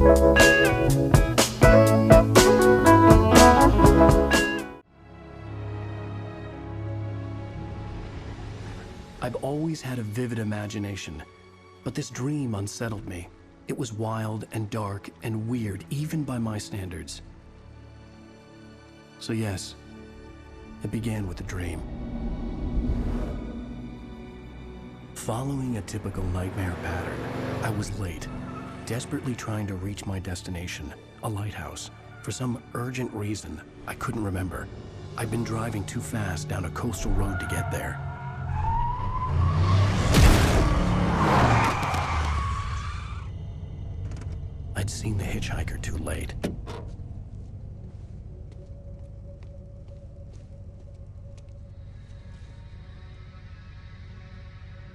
I've always had a vivid imagination, but this dream unsettled me. It was wild and dark and weird, even by my standards. So yes, it began with a dream. Following a typical nightmare pattern, I was late, desperately trying to reach my destination, a lighthouse. For some urgent reason, I couldn't remember. I'd been driving too fast down a coastal road to get there. I'd seen the hitchhiker too late.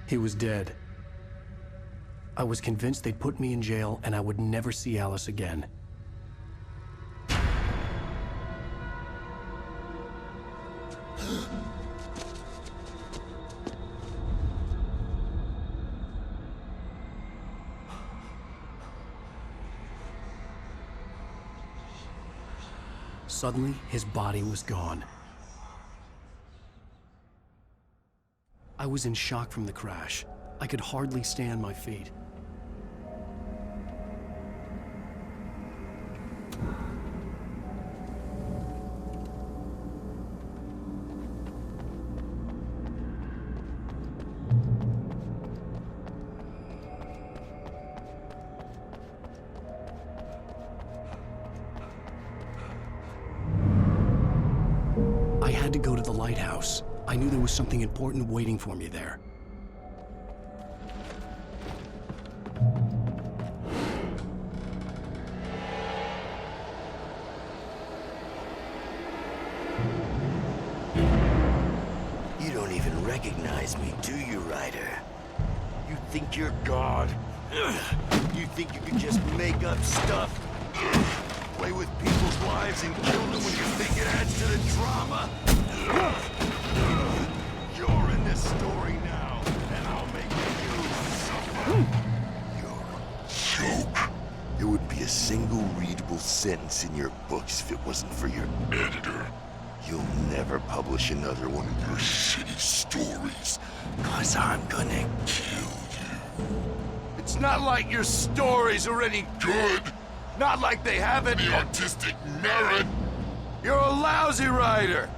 He was dead. I was convinced they'd put me in jail and I would never see Alice again. Suddenly, his body was gone. I was in shock from the crash. I could hardly stay on my feet. I had to go to the lighthouse. I knew there was something important waiting for me there. You don't even recognize me, do you, Ryder? You think you're God? You think you can just make up stuff? Play with people's lives and kill them when you think it adds to the drama? You're in this story now, and I'll make you suffer. You're a joke. There would be a single readable sentence in your books if it wasn't for your editor. You'll never publish another one of your shitty stories, 'cause I'm gonna kill you. It's not like your stories are any good. Not like they have any artistic merit. You're a lousy writer.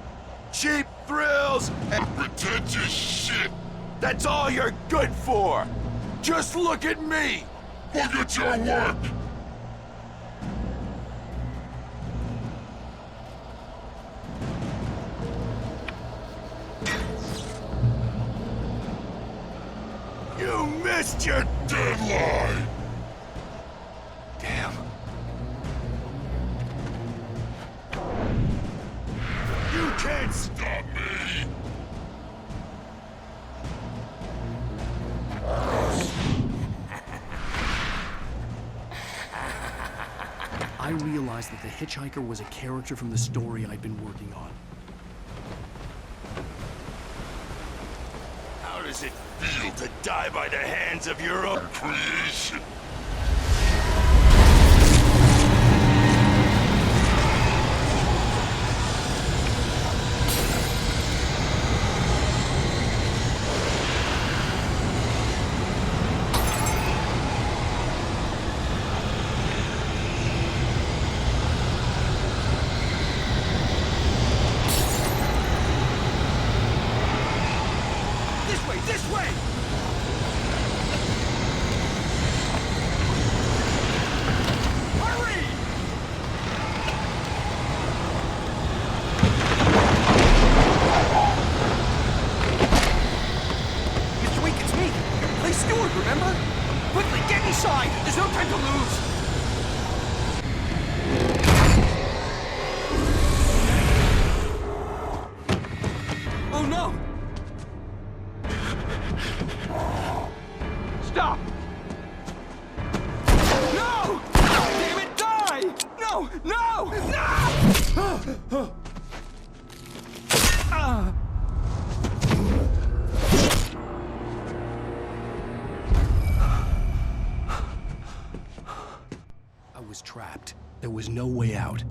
Cheap thrills and pretentious shit. That's all you're good for. Just look at me. Look at your work. You missed your deadline. Damn. You can't stop me! I realized that the hitchhiker was a character from the story I'd been working on. How does it feel to die by the hands of your own creation? This way! Hurry! Mr. Wink, it's me. Play steward, remember? Quickly, get inside! There's no time to lose! Oh no! Stop! No! Damn it, die! No! No! No! I trapped. There was no way out.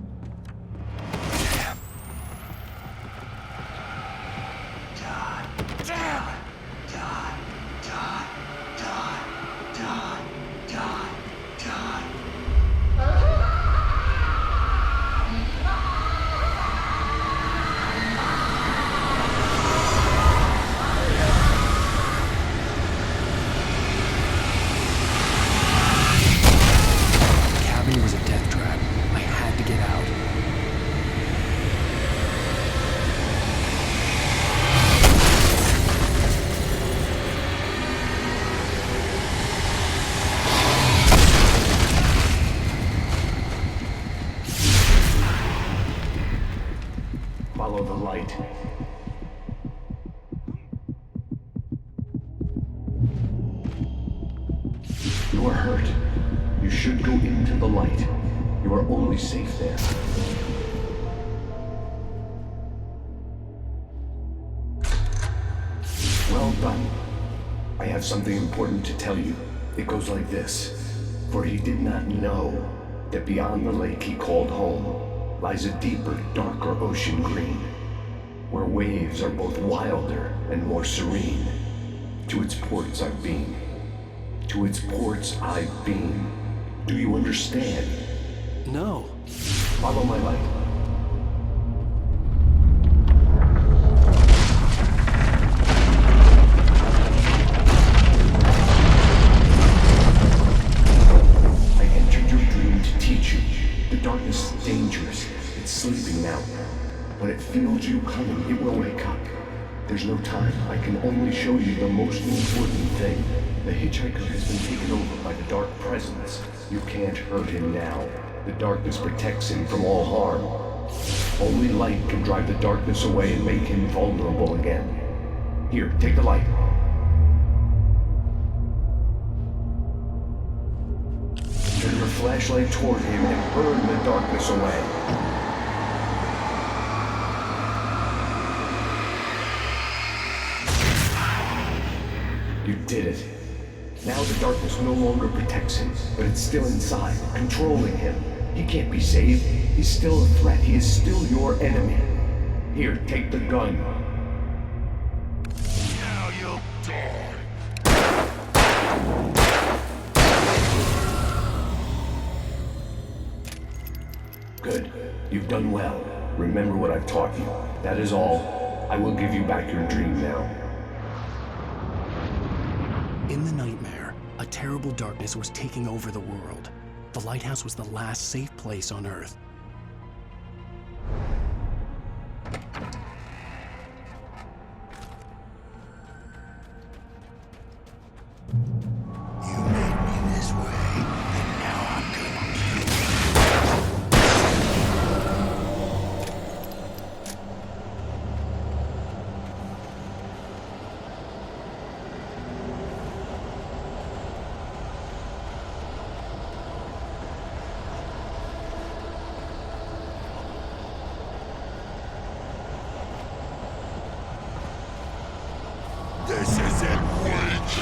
Cabin was a death trap. I had to get out. Follow the light. You are hurt. You should go into the light. You are only safe there. Well done. I have something important to tell you. It goes like this. For he did not know that beyond the lake he called home lies a deeper, darker ocean green, where waves are both wilder and more serene. To its ports I've been. To its ports I've been. Do you understand? No. Follow my light. I entered your dream to teach you. The darkness is dangerous. It's sleeping now. When it feels you coming, it will wake up. There's no time. I can only show you the most important thing. The hitchhiker has been taken over by the dark presence. You can't hurt him now. The darkness protects him from all harm. Only light can drive the darkness away and make him vulnerable again. Here, take the light. Turn your flashlight toward him and burn the darkness away. You did it. Now the darkness no longer protects him, but it's still inside, controlling him. He can't be saved. He's still a threat. He is still your enemy. Here, take the gun. Now you'll die. Good. You've done well. Remember what I've taught you. That is all. I will give you back your dream now. In the nightmare, a terrible darkness was taking over the world. The lighthouse was the last safe place on Earth. You made me this way, and now I'm gonna kill you. This isn't Witch!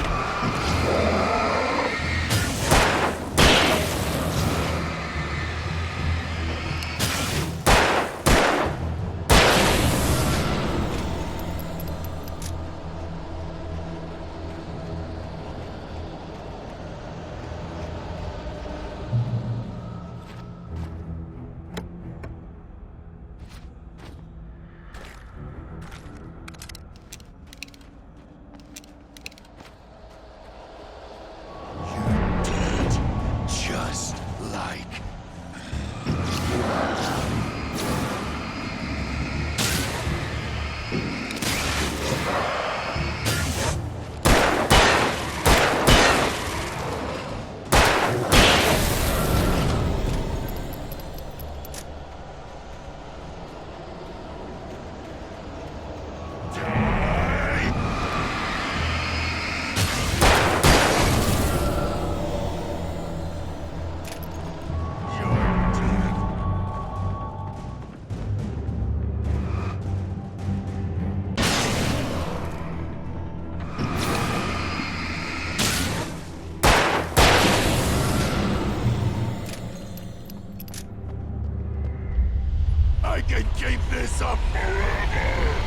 can keep this up forever!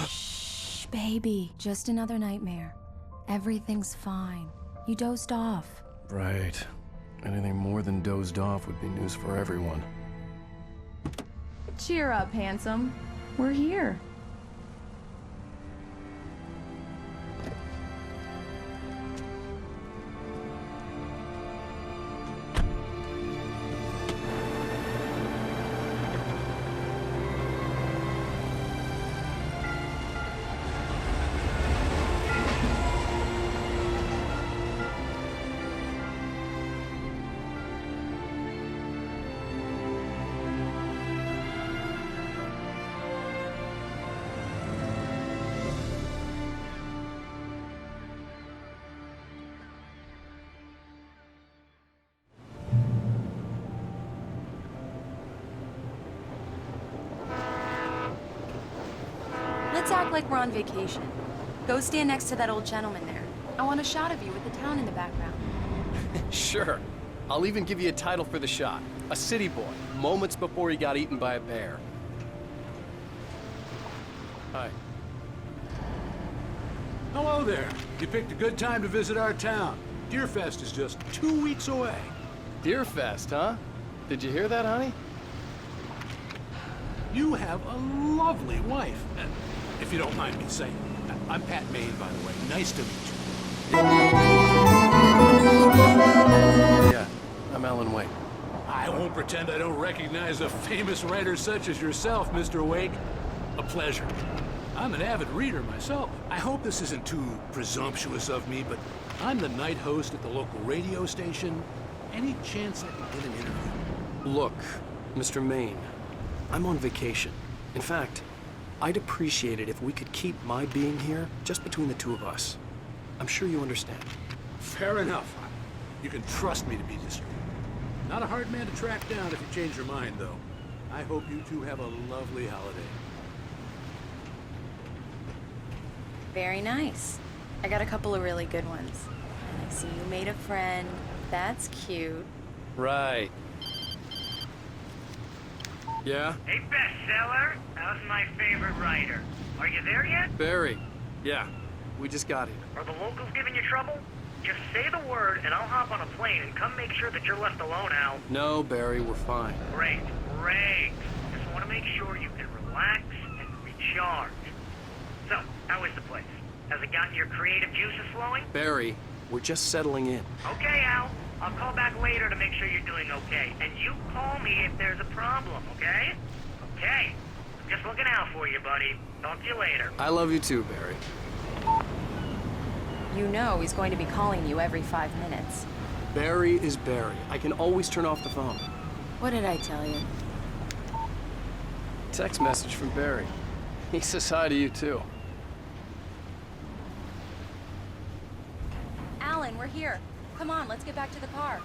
Shh, baby. Just another nightmare. Everything's fine. You dozed off. Right. Anything more than dozed off would be news for everyone. Cheer up, handsome. We're here. Let's act like we're on vacation. Go stand next to that old gentleman there. I want a shot of you with the town in the background. Sure. I'll even give you a title for the shot. A city boy, moments before he got eaten by a bear. Hi. Hello there. You picked a good time to visit our town. Deerfest is just 2 weeks away. Deerfest, huh? Did you hear that, honey? You have a lovely wife. If you don't mind me saying. I'm Pat Maine, by the way. Nice to meet you. Yeah, I'm Alan Wake. I won't pretend I don't recognize a famous writer such as yourself, Mr. Wake. A pleasure. I'm an avid reader myself. I hope this isn't too presumptuous of me, but I'm the night host at the local radio station. Any chance I can get an interview? Look, Mr. Maine, I'm on vacation. In fact, I'd appreciate it if we could keep my being here just between the two of us. I'm sure you understand. Fair enough. You can trust me to be discreet. Not a hard man to track down if you change your mind, though. I hope you two have a lovely holiday. Very nice. I got a couple of really good ones. And I see you made a friend. That's cute. Right. Yeah? Hey, bestseller. How's my favorite writer? Are you there yet? Barry. Yeah. We just got here. Are the locals giving you trouble? Just say the word and I'll hop on a plane and come make sure that you're left alone, Al. No, Barry, we're fine. Great, great. Just want to make sure you can relax and recharge. So, how is the place? Has it gotten your creative juices flowing? Barry, we're just settling in. Okay, Al. I'll call back later to make sure you're doing okay. And you call me if there's a problem, okay? Okay. I'm just looking out for you, buddy. Talk to you later. I love you too, Barry. You know he's going to be calling you every 5 minutes. Barry is Barry. I can always turn off the phone. What did I tell you? Text message from Barry. He says hi to you too. Alan, we're here. Come on, let's get back to the car.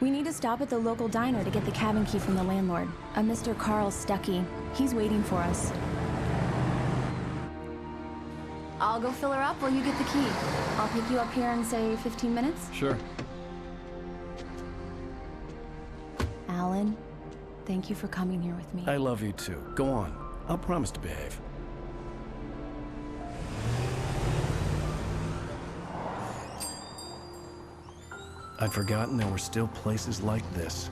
We need to stop at the local diner to get the cabin key from the landlord, a Mr. Carl Stuckey. He's waiting for us. I'll go fill her up while you get the key. I'll pick you up here in, say, 15 minutes? Sure. Alan, thank you for coming here with me. I love you too. Go on. I'll promise to behave. I'd forgotten there were still places like this.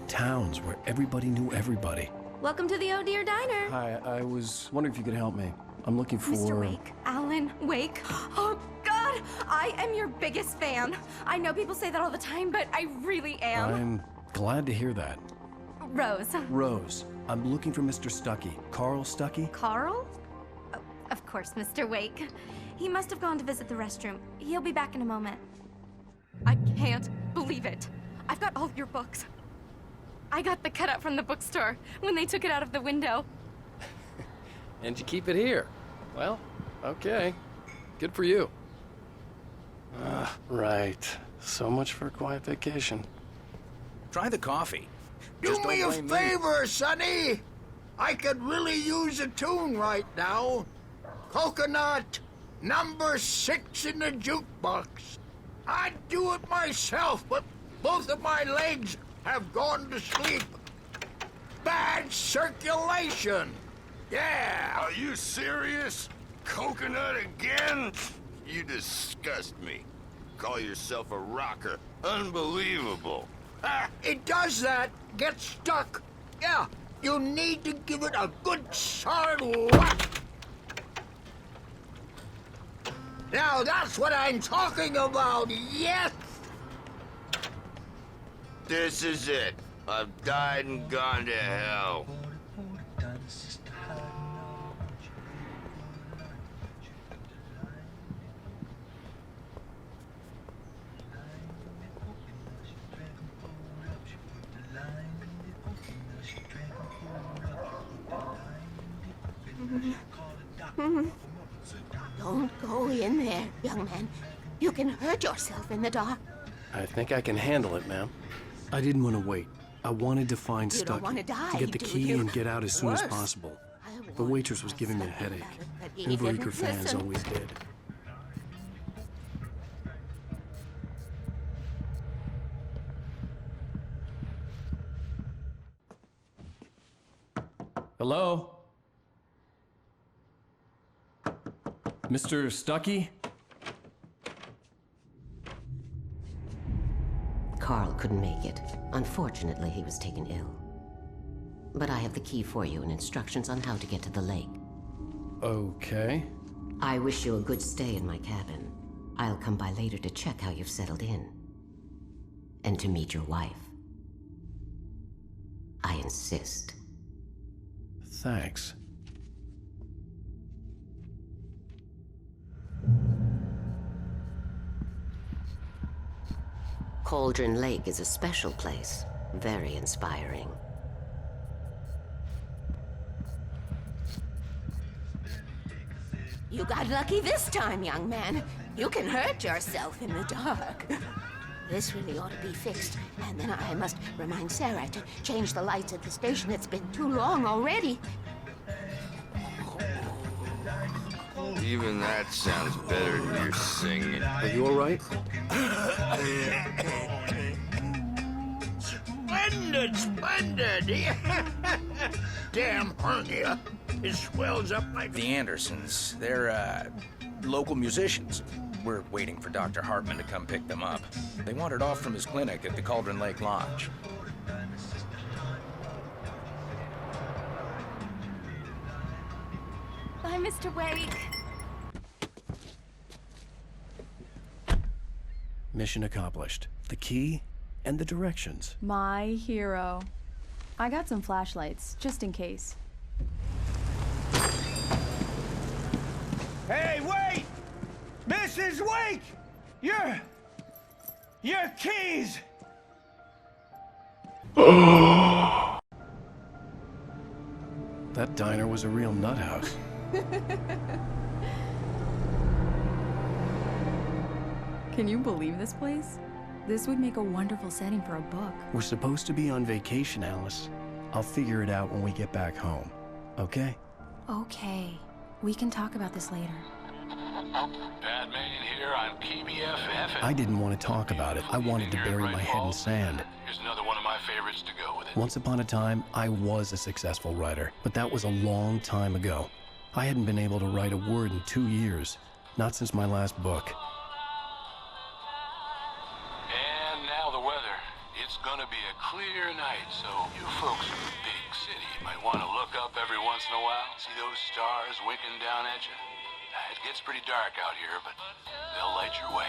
Towns where everybody knew everybody. Welcome to the Oh Dear Diner. Hi, I was wondering if you could help me. I'm looking for... Mr. Wake. Alan Wake. Oh, God! I am your biggest fan. I know people say that all the time, but I really am. I'm glad to hear that. Rose. Rose, I'm looking for Mr. Stuckey. Carl Stuckey? Carl? Oh, of course, Mr. Wake. He must have gone to visit the restroom. He'll be back in a moment. I can't believe it. I've got all of your books. I got the cutout from the bookstore when they took it out of the window. And you keep it here. Well, okay. Good for you. Right. So much for a quiet vacation. Try the coffee. Do Just me a don't blame me. favor, Sonny. I could really use a tune right now. Coconut, number 6 in the jukebox. I'd do it myself, but both of my legs have gone to sleep. Bad circulation. Yeah. Are you serious? Coconut again? You disgust me. Call yourself a rocker. Unbelievable. It does that. Get stuck. Yeah, you need to give it a good solid whack. Now that's what I'm talking about, yes! This is it. I've died and gone to hell. Don't go in there, young man. You can hurt yourself in the dark. I think I can handle it, ma'am. I didn't want to wait. I wanted to find You don't Stuckey, wanna die, to get the do key you? and get out as soon as Worse. possible. I The warned waitress was giving me a Stuckey headache. about it, but he Uber didn't Eater fans listen. always did. Hello? Mr. Stuckey? Carl couldn't make it. Unfortunately, he was taken ill. But I have the key for you and instructions on how to get to the lake. Okay. I wish you a good stay in my cabin. I'll come by later to check how you've settled in. And to meet your wife. I insist. Thanks. Cauldron Lake is a special place. Very inspiring. You got lucky this time, young man. You can hurt yourself in the dark. This really ought to be fixed. And then I must remind Sarah to change the lights at the station. It's been too long already. Even that sounds better than your singing. Are you all right? Splendid, splendid. Damn hernia. It swells up my... The Andersons. They're, local musicians. We're waiting for Dr. Hartman to come pick them up. They wandered off from his clinic at the Cauldron Lake Lodge. Bye, Mr. Wake. Mission accomplished. The key and the directions. My hero. I got some flashlights, just in case. Hey, wait! Mrs. Wake! Your keys! That diner was a real nut house. Can you believe this place? This would make a wonderful setting for a book. We're supposed to be on vacation, Alice. I'll figure it out when we get back home. Okay? Okay, we can talk about this later. Pat Mannion here on PBFF. I didn't want to talk about it. I wanted to bury my head in sand. Here's another one of my favorites to go with it. Once upon a time, I was a successful writer, but that was a long time ago. I hadn't been able to write a word in 2 years, not since my last book. And now the weather. It's gonna be a clear night, so you folks in the big city might want to look up every once in a while, see those stars winking down at you. It gets pretty dark out here, but they'll light your way.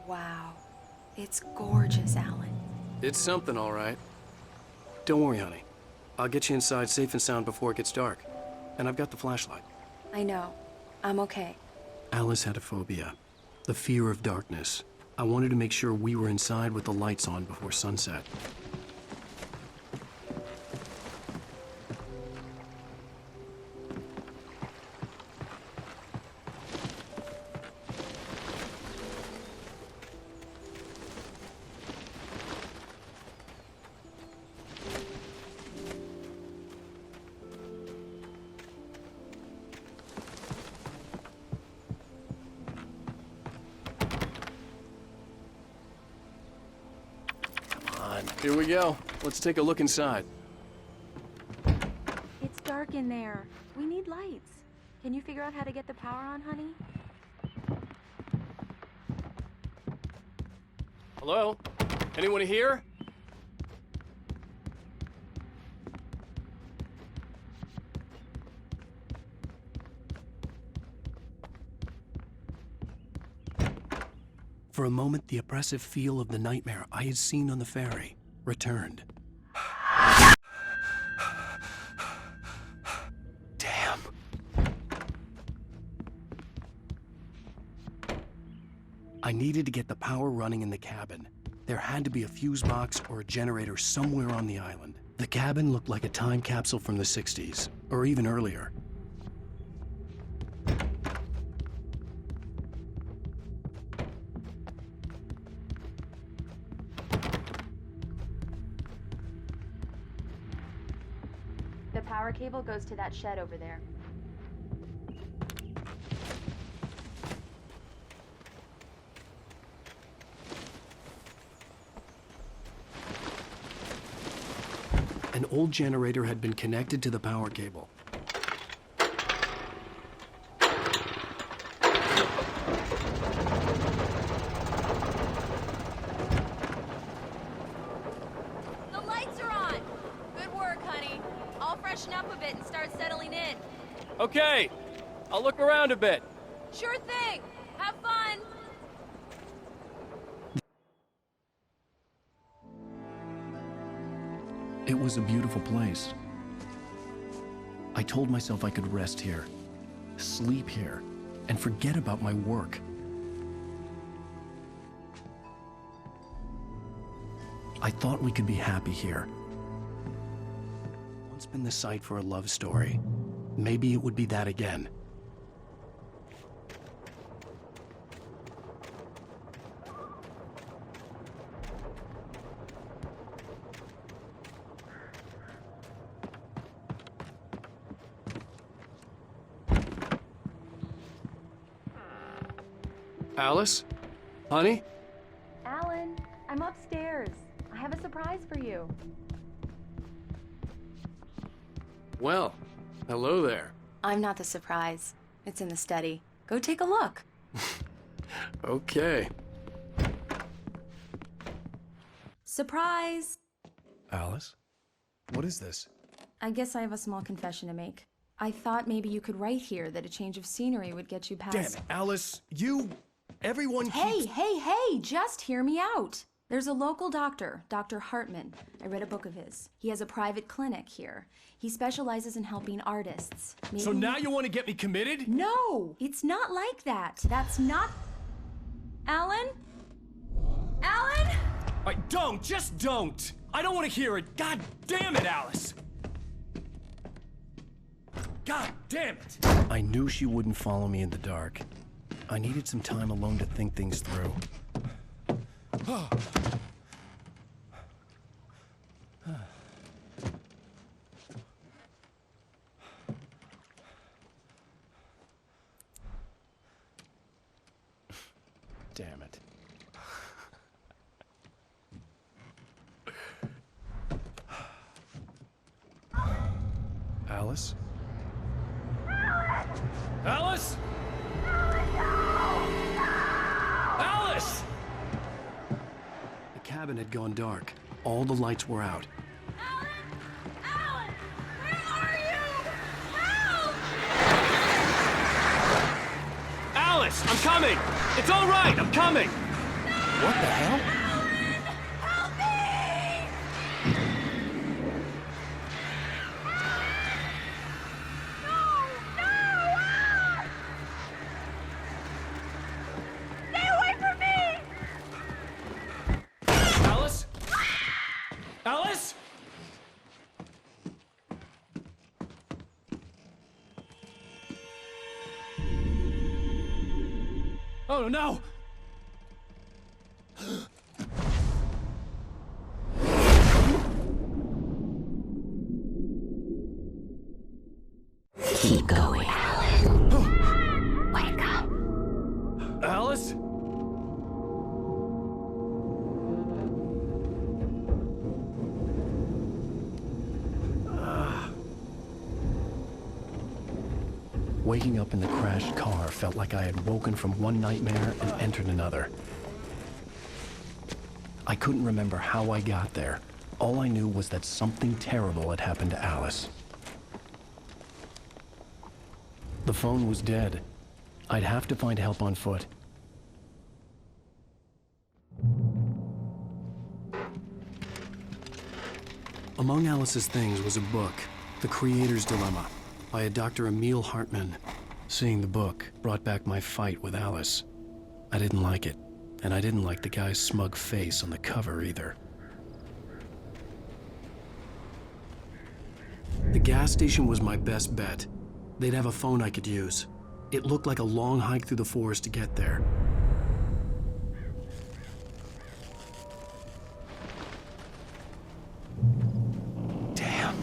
Wow. It's gorgeous, Alan. It's something, all right. Don't worry, honey. I'll get you inside safe and sound before it gets dark. And I've got the flashlight. I know. I'm okay. Alice had a phobia, the fear of darkness. I wanted to make sure we were inside with the lights on before sunset. Here we go. Let's take a look inside. It's dark in there. We need lights. Can you figure out how to get the power on, honey? Hello? Anyone here? For a moment, the oppressive feel of the nightmare I had seen on the ferry returned. Damn. I needed to get the power running in the cabin. There had to be a fuse box or a generator somewhere on the island. The cabin looked like a time capsule from the 60s, or even earlier. The power cable goes to that shed over there. An old generator had been connected to the power cable. The lights are on! Good work, honey. I'll freshen up a bit and start settling in. Okay. I'll look around a bit. Sure thing! Have fun! It was a beautiful place. I told myself I could rest here, sleep here, and forget about my work. I thought we could be happy here. Once been the site for a love story. Maybe it would be that again. Alice? Honey? Alan, I'm upstairs. I have a surprise for you. Well, hello there. I'm not the surprise. It's in the study. Go take a look. Okay. Surprise! Alice? What is this? I guess I have a small confession to make. I thought maybe you could write here that a change of scenery would get you past... Damn it, Alice! Everyone keeps... Hey, just hear me out. There's a local doctor, Dr. Hartman. I read a book of his. He has a private clinic here. He specializes in helping artists. So now you want to get me committed? No, it's not like that. That's not... Alan? Alan? Just don't! I don't want to hear it! God damn it, Alice! God damn it! I knew she wouldn't follow me in the dark. I needed some time alone to think things through. Damn it. Alice? Alice? Alice! The cabin had gone dark. All the lights were out. Alice, I'm coming! It's all right, I'm coming! What the hell? Alice? Alice? Oh no! Keep going, Alan. Wake up. Alice? Waking up in the crashed car felt like I had woken from one nightmare and entered another. I couldn't remember how I got there. All I knew was that something terrible had happened to Alice. The phone was dead. I'd have to find help on foot. Among Alice's things was a book, The Creator's Dilemma, by a Dr. Emil Hartman. Seeing the book brought back my fight with Alice. I didn't like it, and I didn't like the guy's smug face on the cover either. The gas station was my best bet. They'd have a phone I could use. It looked like a long hike through the forest to get there. Damn.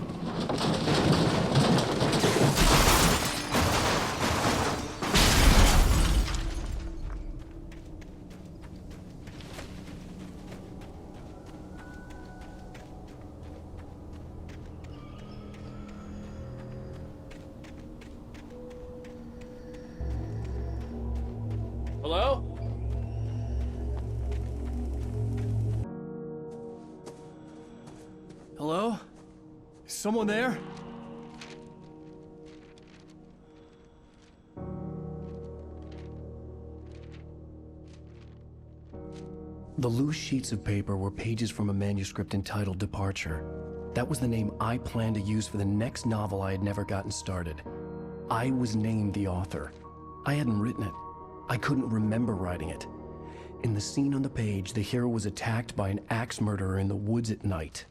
Hello? Hello? Is someone there? The loose sheets of paper were pages from a manuscript entitled Departure. That was the name I planned to use for the next novel I had never gotten started. I was named the author. I hadn't written it. I couldn't remember writing it. In the scene on the page, the hero was attacked by an axe murderer in the woods at night.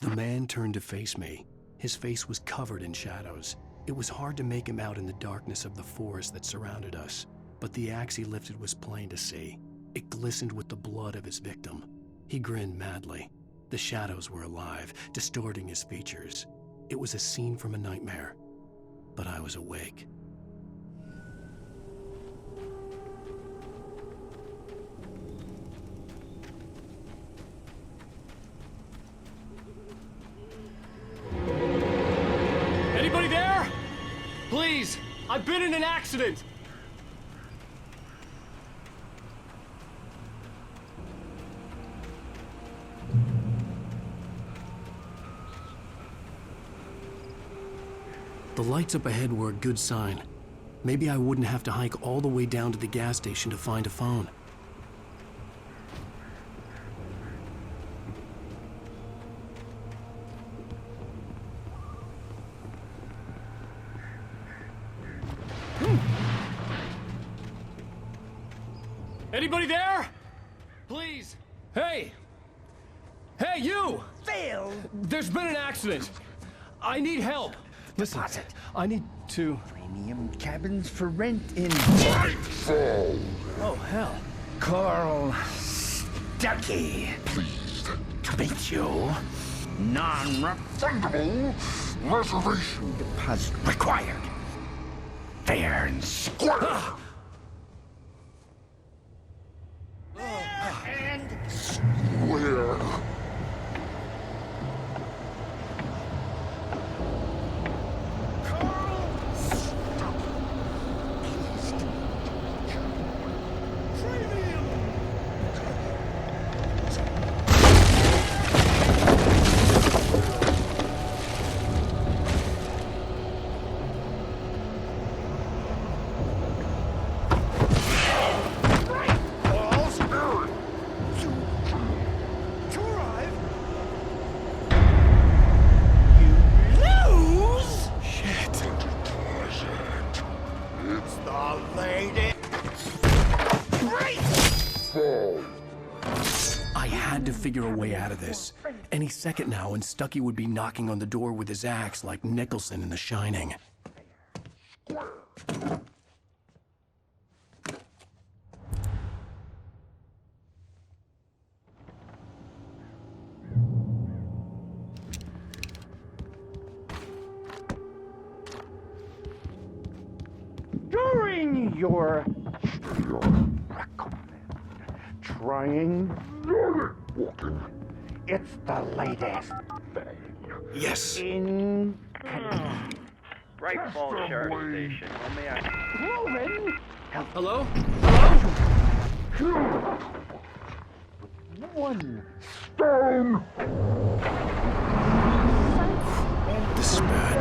The man turned to face me. His face was covered in shadows. It was hard to make him out in the darkness of the forest that surrounded us, but the axe he lifted was plain to see. It glistened with the blood of his victim. He grinned madly. The shadows were alive, distorting his features. It was a scene from a nightmare, but I was awake. Anybody there? Please, I've been in an accident. The lights up ahead were a good sign. Maybe I wouldn't have to hike all the way down to the gas station to find a phone. Anybody there? Please. Hey, Hey, you! Phil! There's been an accident. I need help. Listen, I need to... Premium cabins for rent in... Oh, hell. Carl Stuckey. Pleased To meet you. Non-refundable reservation deposit required. Fair and square. And where? I had to figure a way out of this. Any second now, and Stuckey would be knocking on the door with his axe like Nicholson in The Shining. during your trying walking. It's the latest thing. Yes. In Bright Falls Sheriff Station. How may I... proven Hello? one stone. This is bad.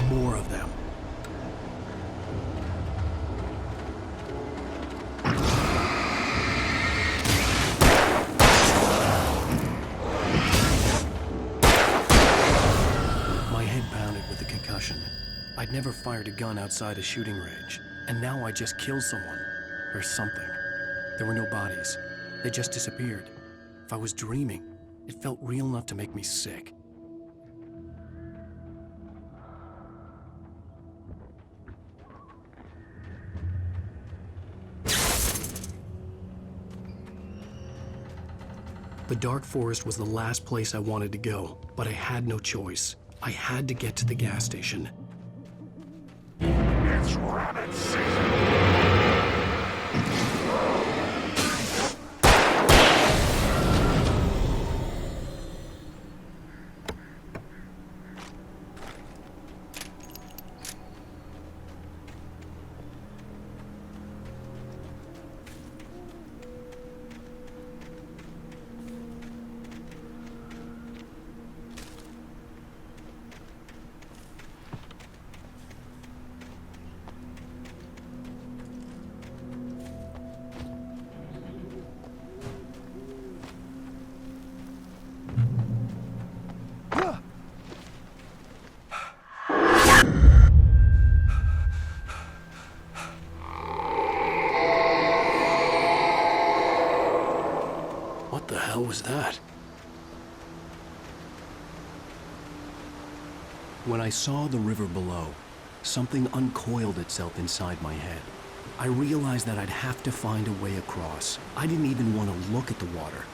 More of them. My head pounded with the concussion. I'd never fired a gun outside a shooting range, and now I just killed someone. Or something. There were no bodies. They just disappeared. If I was dreaming, it felt real enough to make me sick. The dark forest was the last place I wanted to go, but I had no choice. I had to get to the gas station. It's rabbit season. What the hell was that? When I saw the river below, something uncoiled itself inside my head. I realized that I'd have to find a way across. I didn't even want to look at the water.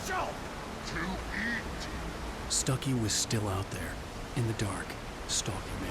yourself! To eat. Stucky was still out there, in the dark, stalking me.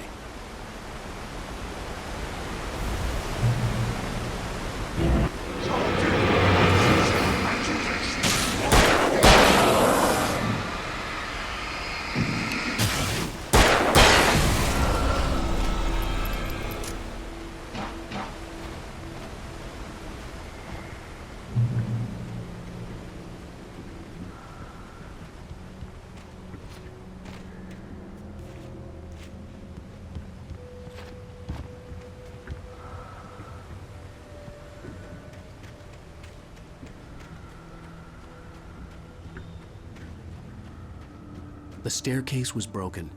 The staircase was broken.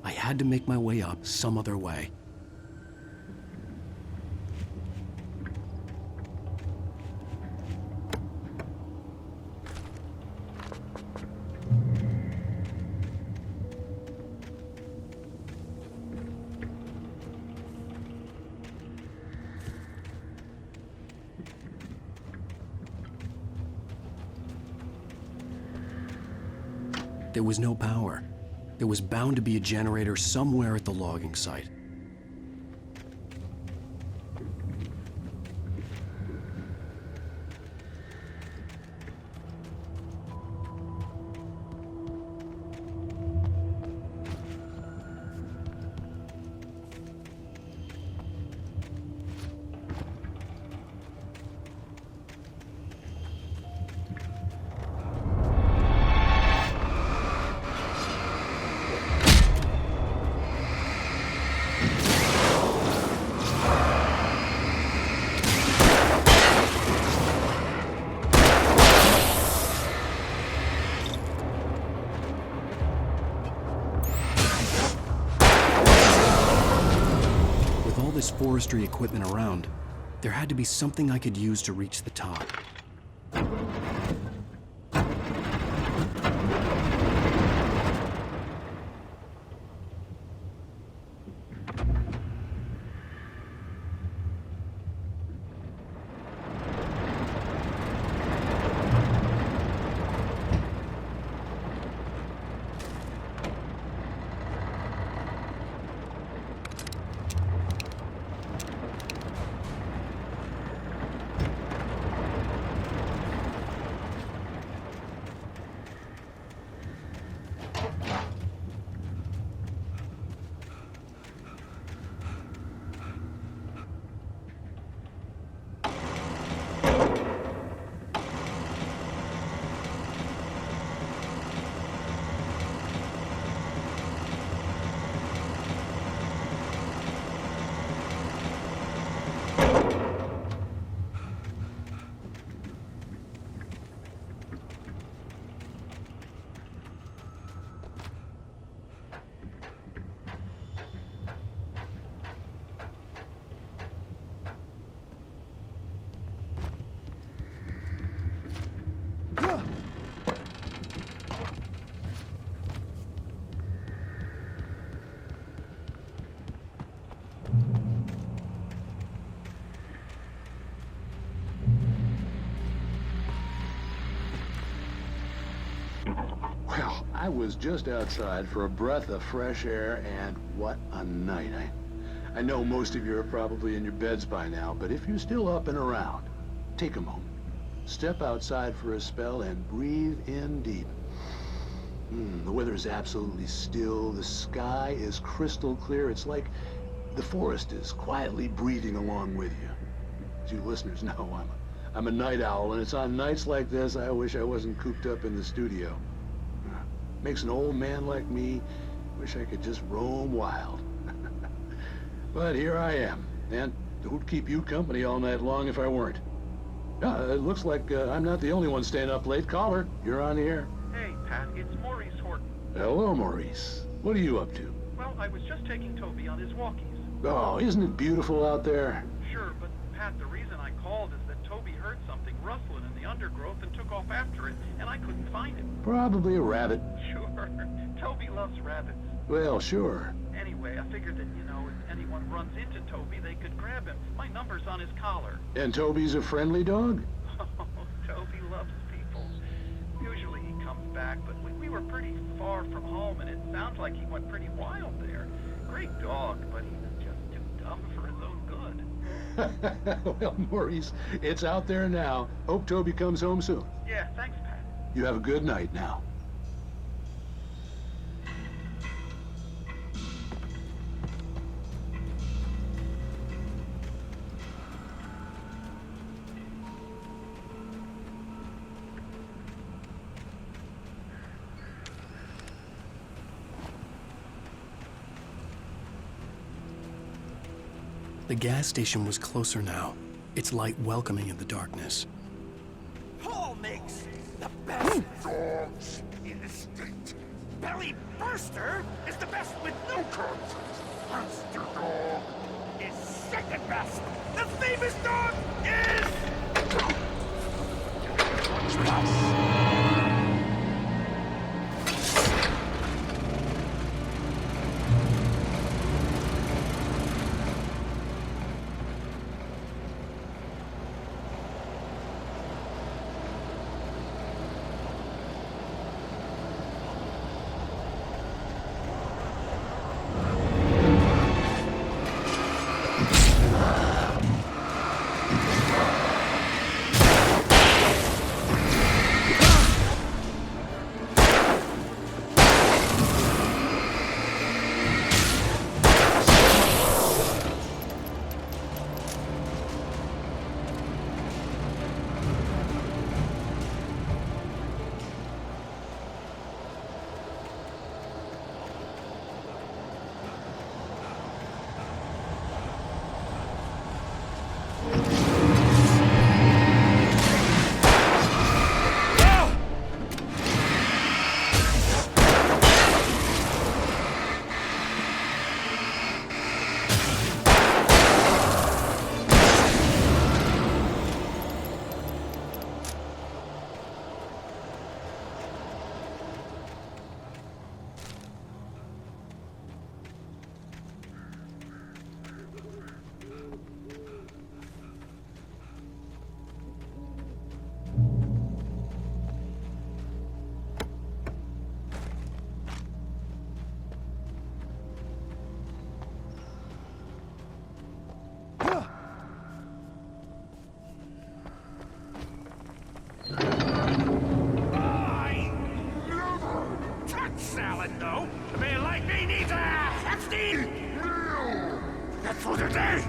I had to make my way up some other way. There was no power. There was bound to be a generator somewhere at the logging site. Forestry equipment around, there had to be something I could use to reach the top. Well, I was just outside for a breath of fresh air, and what a night. I know most of you are probably in your beds by now, but if you're still up and around, take a moment. Step outside for a spell and breathe in deep. The weather is absolutely still. The sky is crystal clear. It's like the forest is quietly breathing along with you. As you listeners know, I'm a night owl, and it's on nights like this I wish I wasn't cooped up in the studio. Makes an old man like me wish I could just roam wild. But here I am, and who'd keep you company all night long if I weren't? It looks like I'm not the only one staying up late. Caller, you're on the air. Hey, Pat, it's Maurice Horton. Hello, Maurice. What are you up to? Well, I was just taking Toby on his walkies. Oh, isn't it beautiful out there? Sure, but Pat, the reason I called is that Toby heard something rustling in the undergrowth and took off after it, and I couldn't find it. Probably a rabbit. Sure. Toby loves rabbits. Well, sure. Anyway, I figured that, if anyone runs into Toby, they could grab him. My number's on his collar. And Toby's a friendly dog? Oh, Toby loves people. Usually from home, and it sounds like he went pretty wild there. Great dog, but he was just too dumb for his own good. Well, Maurice, it's out there now. Hope Toby comes home soon. Yeah, thanks, Pat. You have a good night now. The gas station was closer now, its light welcoming in the darkness. Paul makes the best dogs in the state. Belly Burster is the best with no contest. Monster Dog is second best. The famous dog is... salad, though. A man like me needs a hefty meal. That's for the day.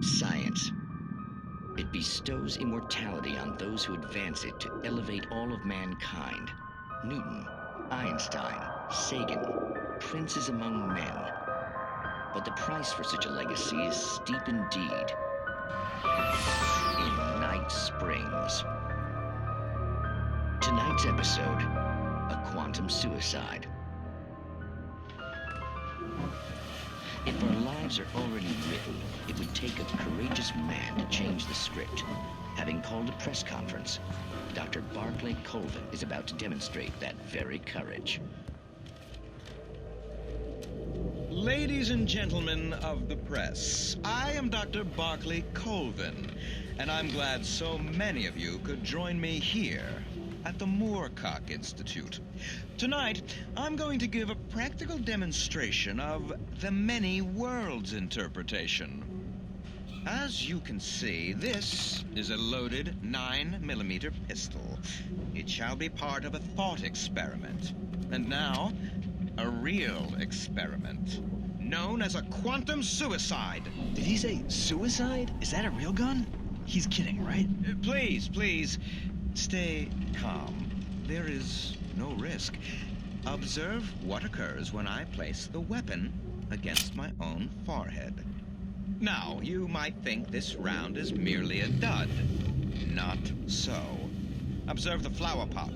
Science. It bestows immortality on those who advance it to elevate all of mankind. Newton, Einstein, Sagan, princes among men. But the price for such a legacy is steep indeed. In Night Springs. Tonight's episode, a quantum suicide. If our lives are already written, it would take a courageous man to change the script. Having called a press conference, Dr. Barclay Colvin is about to demonstrate that very courage. Ladies and gentlemen of the press, I am Dr. Barclay Colvin, and I'm glad so many of you could join me here at the Moorcock Institute. Tonight, I'm going to give a practical demonstration of the many worlds interpretation. As you can see, this is a loaded 9mm pistol. It shall be part of a thought experiment. And now, a real experiment, known as a quantum suicide. Did he say suicide? Is that a real gun? He's kidding, right? Please, stay calm. there is no risk. Observe what occurs when I place the weapon against my own forehead. Now, you might think this round is merely a dud. Not so. Observe the flower pot.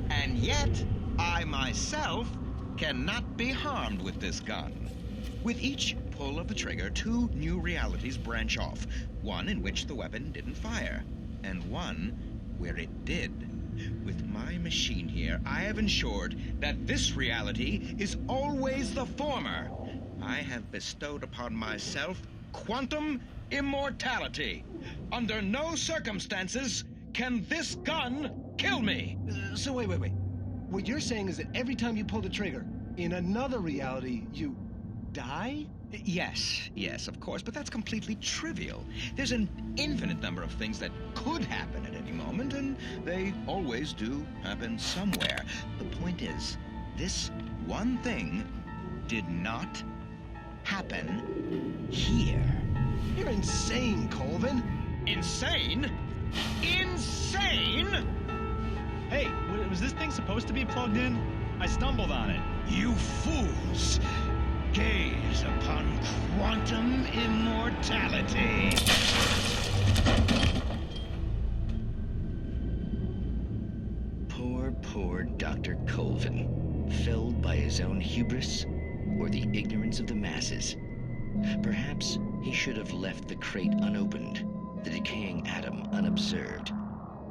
And yet, I myself cannot be harmed with this gun. With each pull of the trigger, 2 new realities branch off. One in which the weapon didn't fire, and one where it did. With my machine here, I have ensured that this reality is always the former. I have bestowed upon myself quantum immortality. Under no circumstances can this gun kill me. So wait. What you're saying is that every time you pull the trigger, in another reality, you die? Yes, of course, but that's completely trivial. There's an infinite number of things that could happen at any moment, and they always do happen somewhere. The point is, this one thing did not happen here. You're insane, Colvin. Insane? Insane? Hey, was this thing supposed to be plugged in? I stumbled on it. You fools! Gaze upon quantum immortality. Poor Dr. Colvin, felled by his own hubris or the ignorance of the masses. Perhaps he should have left the crate unopened, the decaying atom unobserved.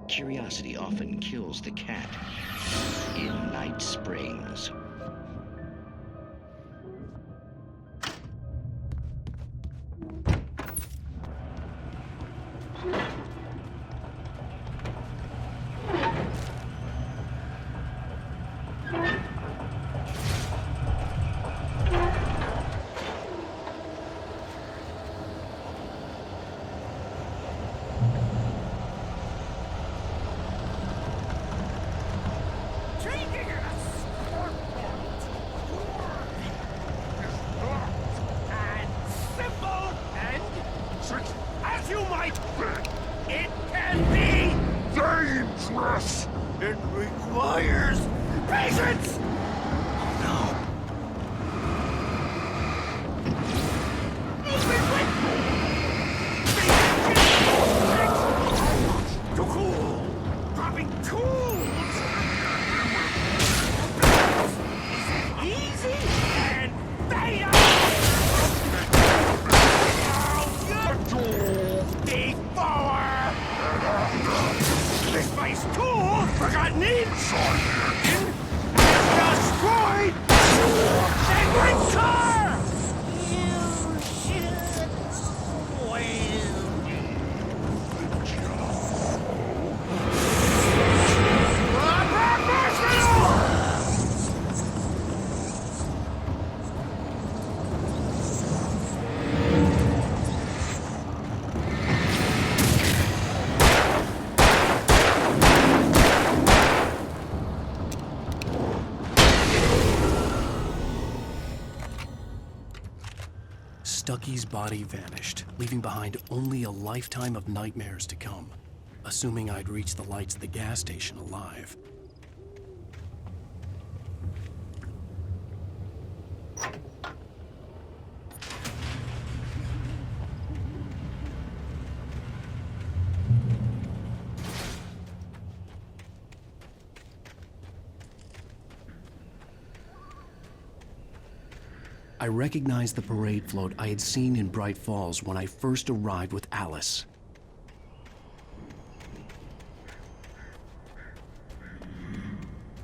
Curiosity often kills the cat. In Night Springs. It requires patience! Too cool! Dropping tools! Easy and beta! Before! This place tools forgotten inside destroyed Penguin car! You should Stucky's body vanished, leaving behind only a lifetime of nightmares to come, assuming I'd reached the lights of the gas station alive. I recognized the parade float I had seen in Bright Falls when I first arrived with Alice.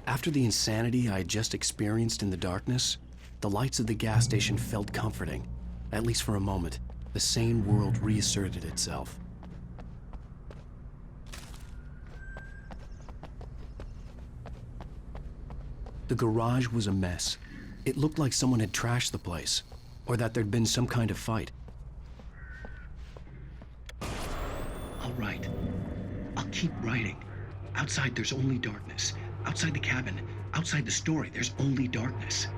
After the insanity I had just experienced in the darkness, the lights of the gas station felt comforting. At least for a moment, the sane world reasserted itself. The garage was a mess. It looked like someone had trashed the place, or that there'd been some kind of fight. I'll write. I'll keep writing. Outside, there's only darkness. Outside the cabin, outside the story, there's only darkness.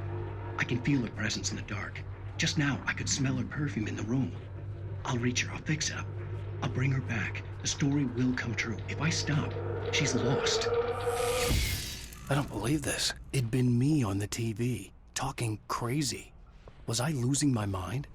I can feel her presence in the dark. Just now, I could smell her perfume in the room. I'll reach her, I'll fix it up. I'll bring her back, The story will come true. If I stop, she's lost. I don't believe this. It'd been me on the TV, talking crazy. Was I losing my mind?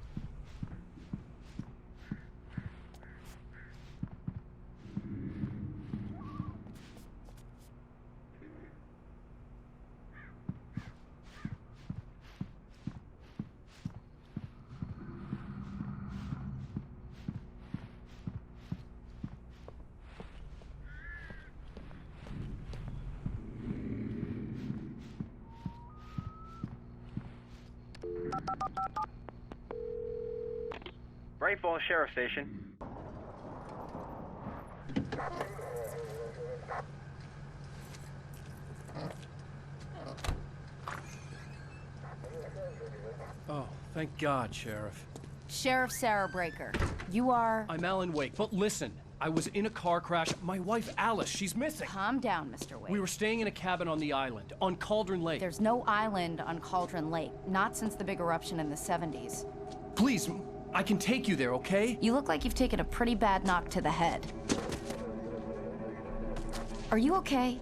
Bright Falls Sheriff Station. Oh, thank God, Sheriff. Sheriff Sarah Breaker. You are... I'm Alan Wake, but listen. I was in a car crash. My wife, Alice, she's missing. Calm down, Mr. Wake. We were staying in a cabin on the island, on Cauldron Lake. There's no island on Cauldron Lake. Not since the big eruption in the 70s. Please, I can take you there, okay? You look like you've taken a pretty bad knock to the head. Are you okay?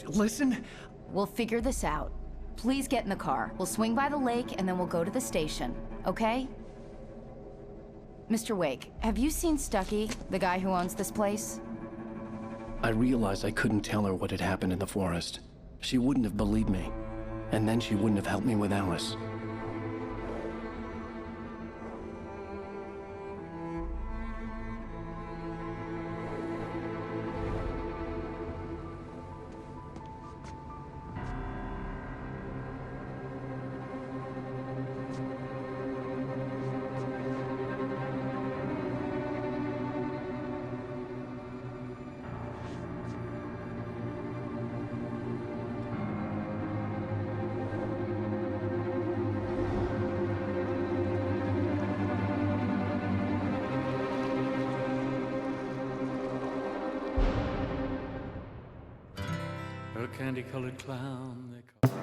Listen. We'll figure this out. Please get in the car. We'll swing by the lake and then we'll go to the station, okay? Mr. Wake, have you seen Stucky, the guy who owns this place? I realized I couldn't tell her what had happened in the forest. She wouldn't have believed me. And then she wouldn't have helped me with Alice. A candy-colored clown, they call